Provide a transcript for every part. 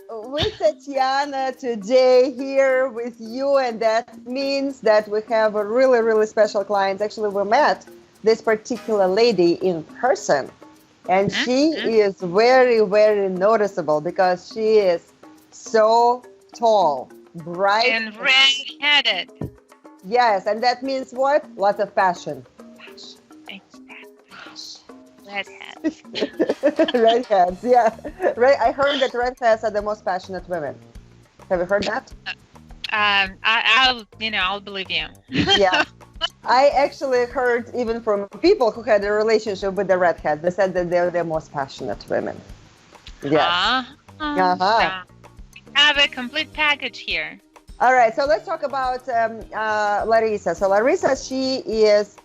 with Tatiana today here with you, and that means that we have a really, really special client. Actually, we met this particular lady in person, and she is very, very noticeable because she is so tall, bright, and red-headed. Yes, and that means what? Lots of passion. Redheads. Redheads, yeah. Right. I heard that redheads are the most passionate women. Have you heard that? I'll believe you. Yeah. I actually heard even from people who had a relationship with the redhead. They said that they're the most passionate women. Yes. So we have a complete package here. All right. So let's talk about Larissa. So Larissa, she is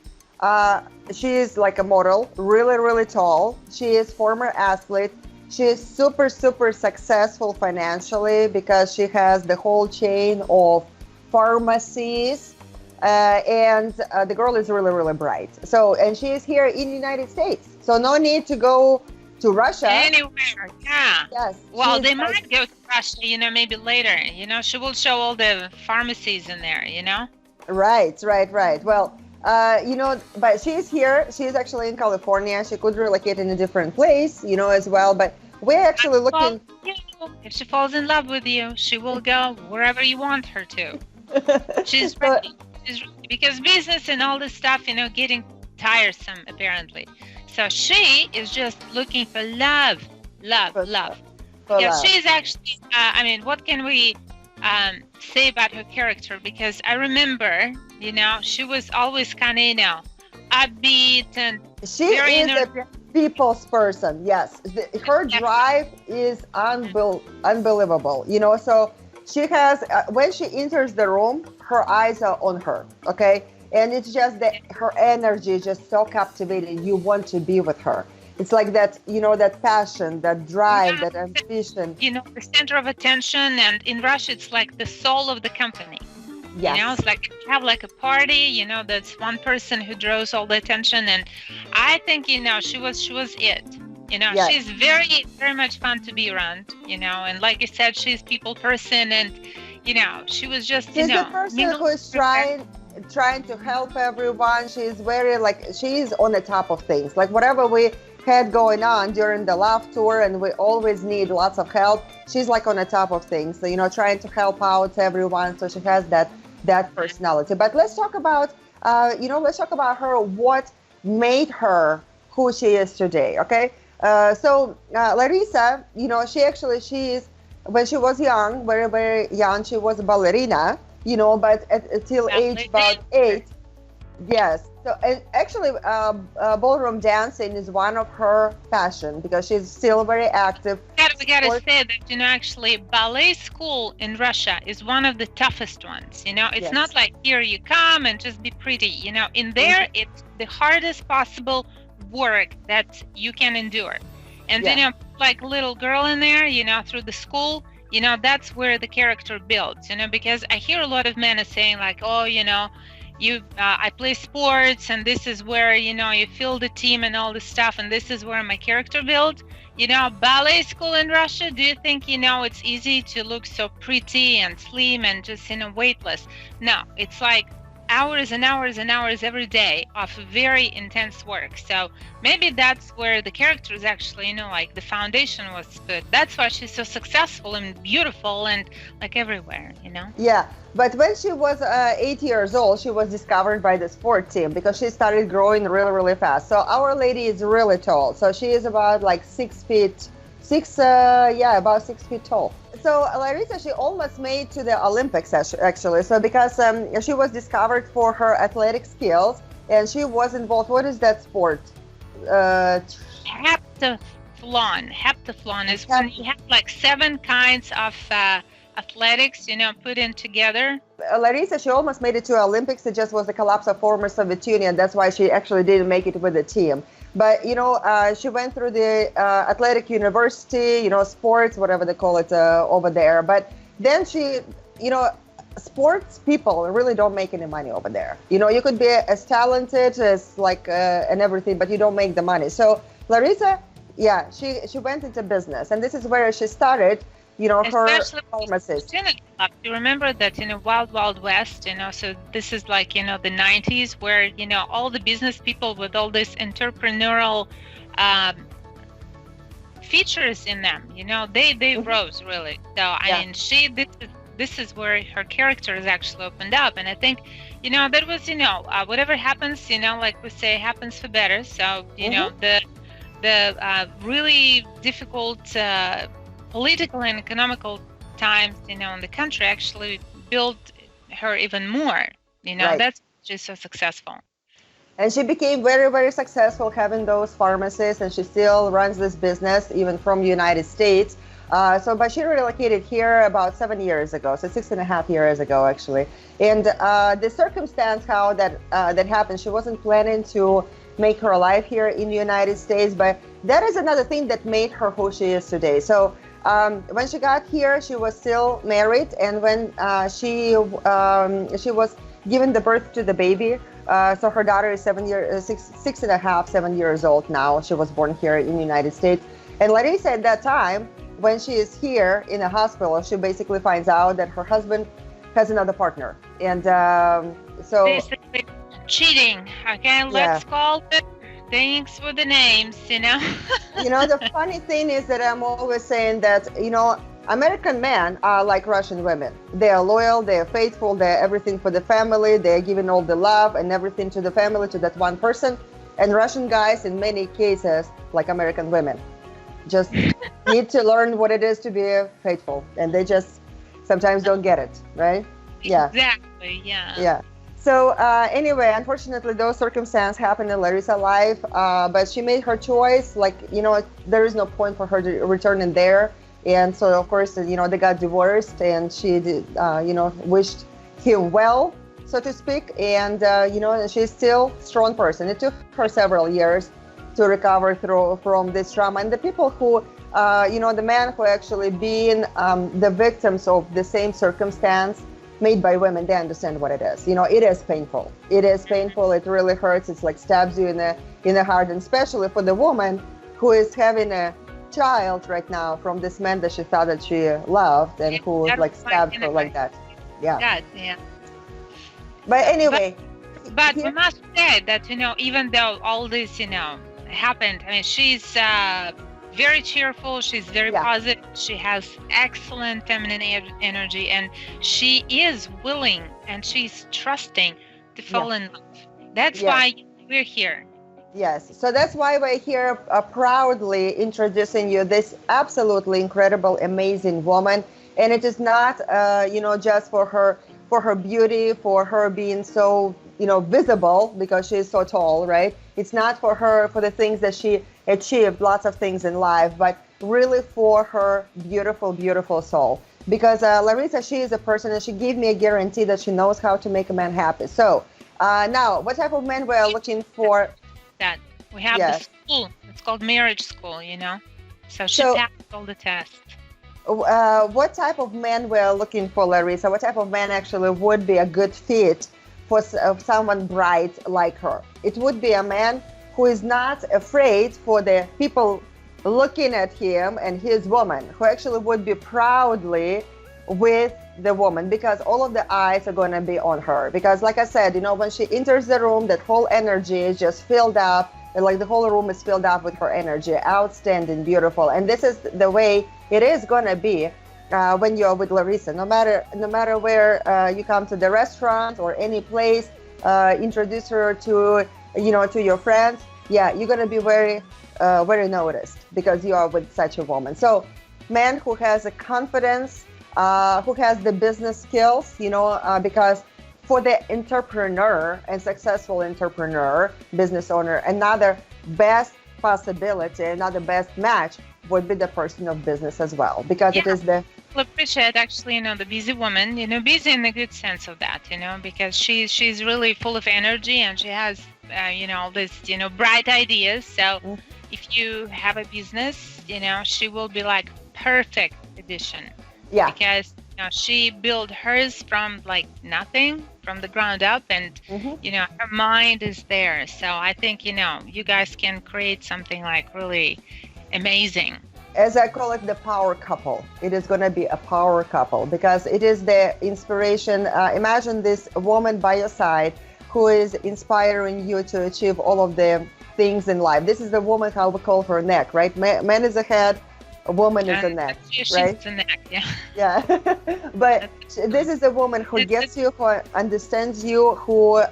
like a model, really, really tall. She is former athlete. She is super, super successful financially because she has the whole chain of pharmacies. And the girl is really, really bright. So, and she is here in the United States. So no need to go to Russia. Anywhere, yeah. Yes. Well, they might go to Russia, maybe later. She will show all the pharmacies in there, Right. Well, but she's here. She's actually in California. She could relocate in a different place, as well. But we're actually looking. If she falls in love with you, she will go wherever you want her to. She's ready. Because business and all this stuff, getting tiresome apparently. So she is just looking for love. She's actually, what can we say about her character? Because I remember, she was always kind of, upbeat and she is a people's person. Yes, her drive is unbelievable. So she has when she enters the room, her eyes are on her. Okay, and it's just that her energy is just so captivating. You want to be with her. It's like that, that passion, that drive, that ambition. The center of attention, and in Russia, it's like the soul of the company. Yes. It's like you have like a party, that's one person who draws all the attention. And I think, she was it. Yes. She's very, very much fun to be around, and like I said, she's people person, and, she was just, she's the person who is trying to help everyone. She's very, she's on the top of things. Like whatever we had going on during the love tour, and we always need lots of help. She's like on the top of things, so, trying to help out everyone. So she has that personality. But let's talk about, her, what made her who she is today. Okay. So Larissa, she is, when she was young, very, very young, she was a ballerina, but until age about 8. Yes. So, and actually, ballroom dancing is one of her passion because she's still very active. We gotta say that, actually, ballet school in Russia is one of the toughest ones. It's not like here you come and just be pretty. In there, it's the hardest possible work that you can endure. And like little girl in there, through the school, that's where the character builds. Because I hear a lot of men are saying like, oh, I play sports, and this is where, you feel the team and all this stuff, and this is where my character builds. Ballet school in Russia, do you think, it's easy to look so pretty and slim and just, weightless? No, it's like hours and hours and hours every day of very intense work. So maybe that's where the character is actually, the foundation was good. That's why she's so successful and beautiful and like everywhere, Yeah, but when she was 8 years old, she was discovered by the sport team because she started growing really, really fast. So Our Lady is really tall. So she is about like 6 feet, about 6 feet tall. So Larissa, she almost made to the Olympics actually. So because she was discovered for her athletic skills, and she was involved. What is that sport? Heptathlon. Heptathlon is when you have like 7 kinds of athletics, put in together. Larissa, she almost made it to Olympics. It just was the collapse of former Soviet Union. That's why she actually didn't make it with the team. But, she went through the athletic university, sports, whatever they call it over there. But then she, sports people really don't make any money over there. You could be as talented as and everything, but you don't make the money. So Larissa, she went into business, and this is where she started her Especially pharmacist. you remember that Wild Wild West, so this is like the 90s, where all the business people with all this entrepreneurial features in them, they rose really. So I mean, this is where her character is actually opened up, and I think that was whatever happens, like we say, happens for better. So the really difficult political and economical times in the country actually built her even more. That's she's so successful. And she became very, very successful having those pharmacists, and she still runs this business even from the United States. But she relocated here about 7 years ago, so 6.5 years ago, actually. And the circumstance how that happened, she wasn't planning to make her life here in the United States, but that is another thing that made her who she is today. So when she got here, she was still married, and when she was given the birth to the baby, so her daughter is 7 years old now. She was born here in the United States. And Larissa, at that time, when she is here in a hospital, she basically finds out that her husband has another partner. And so basically cheating. Okay, let's call it things with the names, The funny thing is that I'm always saying that, American men are like Russian women. They are loyal, they are faithful, they're everything for the family, they're giving all the love and everything to the family, to that one person. And Russian guys, in many cases, like American women, just need to learn what it is to be faithful. And they just sometimes don't get it, right? Yeah. Exactly, yeah. Yeah. So anyway, unfortunately, those circumstances happened in Larissa's life, but she made her choice. Like, there is no point for her to return in there. And so, of course, they got divorced, and she did, wished him well, so to speak. And, she's still a strong person. It took her several years to recover from this trauma. And the people who, the men who actually been the victims of the same circumstance made by women, they understand what it is. It is painful. It is painful. It really hurts. It's like stabs you in the heart, and especially for the woman who is having a child right now from this man that she thought that she loved, and who stabbed her like that. Yeah. But anyway, but we must say that even though all this happened, I mean, she's very cheerful, she's very positive, she has excellent feminine energy, and she is willing and she's trusting to fall in love. That's why we're here. Yes, so that's why we're here proudly introducing you this absolutely incredible, amazing woman. And it is not, just for her beauty, for her being so, visible because she's so tall, right? It's not for her, for the things that she achieved, lots of things in life, but really for her beautiful, beautiful soul. Because Larissa, she is a person, and she gave me a guarantee that she knows how to make a man happy. So now, what type of men we're looking for? That we have the school, it's called marriage school, so she passed all the tests. What type of man we're looking for, Larissa? What type of man actually would be a good fit for someone bright like her? It would be a man who is not afraid for the people looking at him and his woman, who actually would be proudly with the woman, because all of the eyes are going to be on her. Because like I said, when she enters the room, that whole energy is just filled up, and like the whole room is filled up with her energy. Outstanding, beautiful. And this is the way it is going to be when you're with Larissa. No matter where you come to the restaurant or any place, introduce her to your friends. Yeah, you're going to be very very noticed because you are with such a woman. So man who has a confidence, who has the business skills, because for the entrepreneur and successful entrepreneur, business owner, another best possibility, another best match would be the person of business as well, because it is the... I appreciate actually, the busy woman, busy in the good sense of that, because she's really full of energy, and she has, all this, bright ideas. So if you have a business, she will be like perfect addition. Yeah. Because she built hers from like nothing, from the ground up, and her mind is there. So I think you guys can create something like really amazing. as I call it, the power couple. It is going to be a power couple because it is the inspiration. Imagine this woman by your side who is inspiring you to achieve all of the things in life. This is the woman, how we call her neck, right? Man is a head, a woman is a neck, right? She's the neck, yeah. Yeah. But this is the woman who gets you, who understands you, who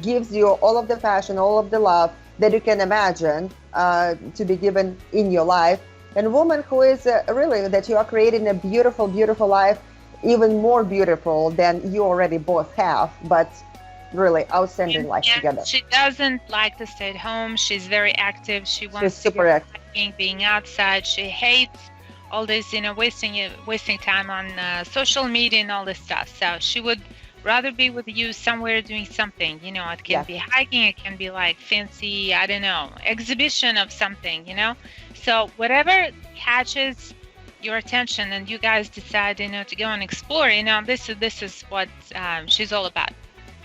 gives you all of the passion, all of the love that you can imagine to be given in your life. And a woman who is really that you are creating a beautiful, beautiful life, even more beautiful than you already both have, but really outstanding life together. She doesn't like to stay at home. She's very active. She's super active. Being outside. She hates all this, wasting time on social media and all this stuff. So she would rather be with you somewhere doing something. It can be hiking. It can be like fancy, I don't know, exhibition of something. So whatever catches your attention and you guys decide, to go and explore, this is what she's all about.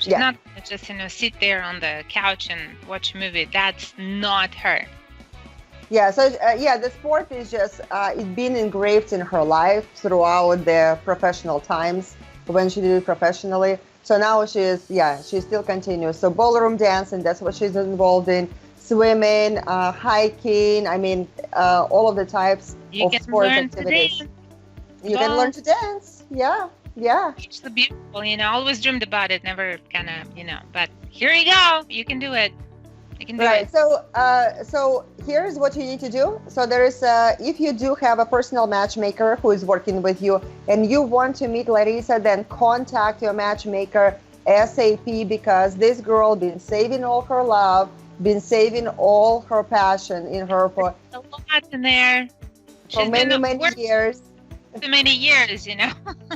She's not gonna just, sit there on the couch and watch a movie. That's not her. Yeah. So the sport is just it's been engraved in her life throughout the professional times when she did it professionally. So now she still continues. So ballroom dancing, that's what she's involved in. Swimming, hiking, all of the types of sports activities. You can learn to dance. Yeah. It's so beautiful, I always dreamed about it, never kind of, but here you go. You can do it. You can do it. So here's what you need to do. So there is, if you do have a personal matchmaker who is working with you and you want to meet Larissa, then contact your matchmaker ASAP because this girl been saving all her love, been saving all her passion in her for a lot in there. For many years. So many years,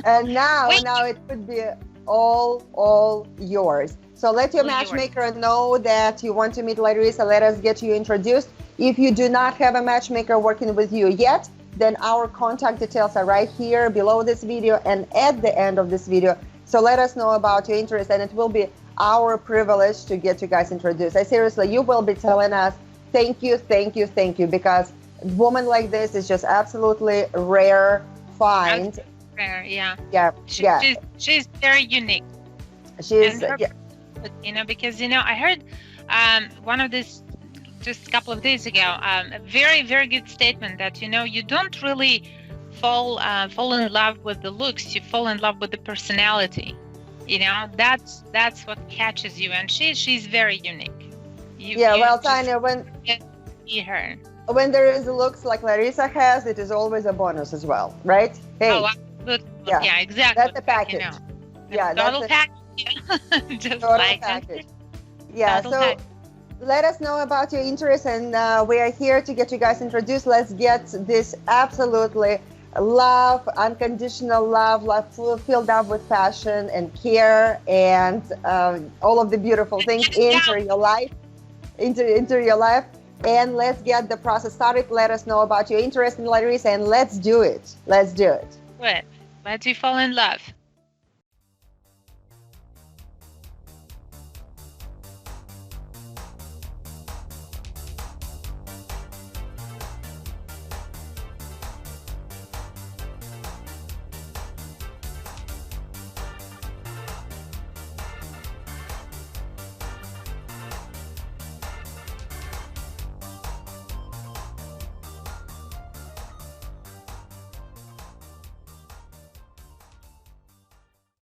And now it could be all yours. So let your matchmaker know that you want to meet Larissa. Let us get you introduced. If you do not have a matchmaker working with you yet, then our contact details are right here below this video and at the end of this video. So let us know about your interest and it will be our privilege to get you guys introduced. Seriously, you will be telling us thank you because a woman like this is just absolutely rare find. Rare, yeah. She's very unique. She's because I heard one of this just a couple of days ago, a very, very good statement that you don't really fall in love with the looks, you fall in love with the personality. That's what catches you, and she's very unique. Tanya, when her. When there is looks like Larissa has, it is always a bonus as well, right? Hey. Oh, absolutely. Yeah, exactly. That's the package. Total package. Just total like package. Let us know about your interest, and we are here to get you guys introduced. Let's get this absolutely love, unconditional love filled up with passion and care and all of the beautiful things into your life. And let's get the process started. Let us know about your interest in Larissa and let's do it. Good. Let's fall in love.